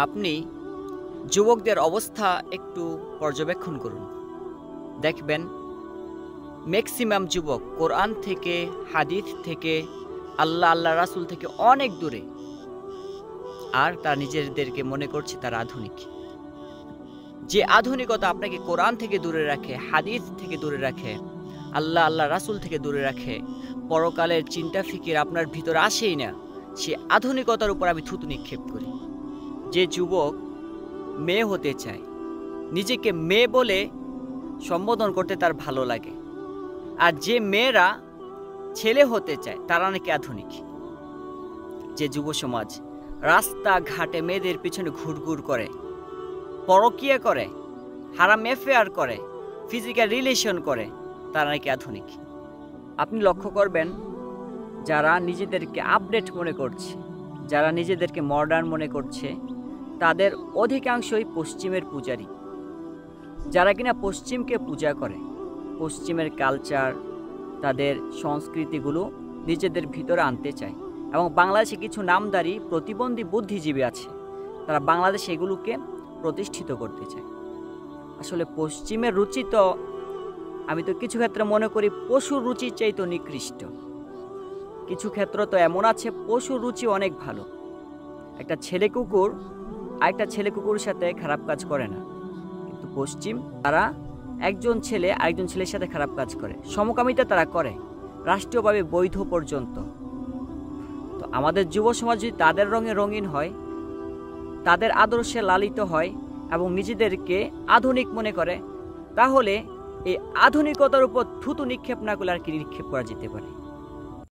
আপনি যুবকদের অবস্থা একটু পর্যবেক্ষণ করুন। দেখবেন ম্যাক্সিমাম যুবক কোরআন থেকে, হাদিস থেকে, আল্লাহ রাসূল থেকে অনেক দূরে। আর তারা নিজেদেরকে মনে করছে তারা আধুনিক। যে আধুনিকতা আপনাকে কোরআন থেকে দূরে রাখে, হাদিস থেকে দূরে রাখে, আল্লাহ রাসূল থেকে দূরে রাখে, পরকালের চিন্তা ফিকির আপনার ভিতরে আসেই না, সে আধুনিকতার উপর আমি থুতু নিক্ষেপ করি। যে যুবক মেয়ে হতে চায়, নিজেকে মেয়ে বলে সম্বোধন করতে তার ভালো লাগে, আর যে মেয়েরা ছেলে হতে চায় তারা নাকি আধুনিক। যে যুব সমাজ রাস্তাঘাটে মেয়েদের পিছনে ঘুরঘুর করে, পরকীয়া করে, হারাম অ্যাফেয়ার করে, ফিজিক্যাল রিলেশন করে, তারা নাকি আধুনিক। আপনি লক্ষ্য করবেন যারা নিজেদেরকে আপডেট মনে করছে, যারা নিজেদেরকে মডার্ন মনে করছে, তাদের অধিকাংশই পশ্চিমের পূজারী। যারা কিনা পশ্চিমকে পূজা করে, পশ্চিমের কালচার, তাদের সংস্কৃতিগুলো নিজেদের ভিতরে আনতে চায়। এবং বাংলাদেশে কিছু নামধারী প্রতিবন্ধী বুদ্ধিজীবী আছে, তারা বাংলাদেশে এগুলোকে প্রতিষ্ঠিত করতে চায়। আসলে পশ্চিমের রুচি তো, আমি তো কিছু ক্ষেত্রে মনে করি পশুর রুচির চাইতে নিকৃষ্ট। কিছু ক্ষেত্র তো এমন আছে পশুর রুচি অনেক ভালো। একটা ছেলে কুকুর আরেকটা ছেলে কুকুরের সাথে খারাপ কাজ করে না, কিন্তু পশ্চিম তারা একজন ছেলে আরেকজন ছেলের সাথে খারাপ কাজ করে, সমকামিতা তারা করে, রাষ্ট্রীয়ভাবে বৈধ পর্যন্ত। তো আমাদের যুব সমাজ যদি তাদের রঙে রঙিন হয়, তাদের আদর্শে লালিত হয় এবং নিজেদেরকে আধুনিক মনে করে, তাহলে এই আধুনিকতার উপর থুতু নিক্ষেপ না করলে আর কি নিক্ষেপ করা যেতে পারে?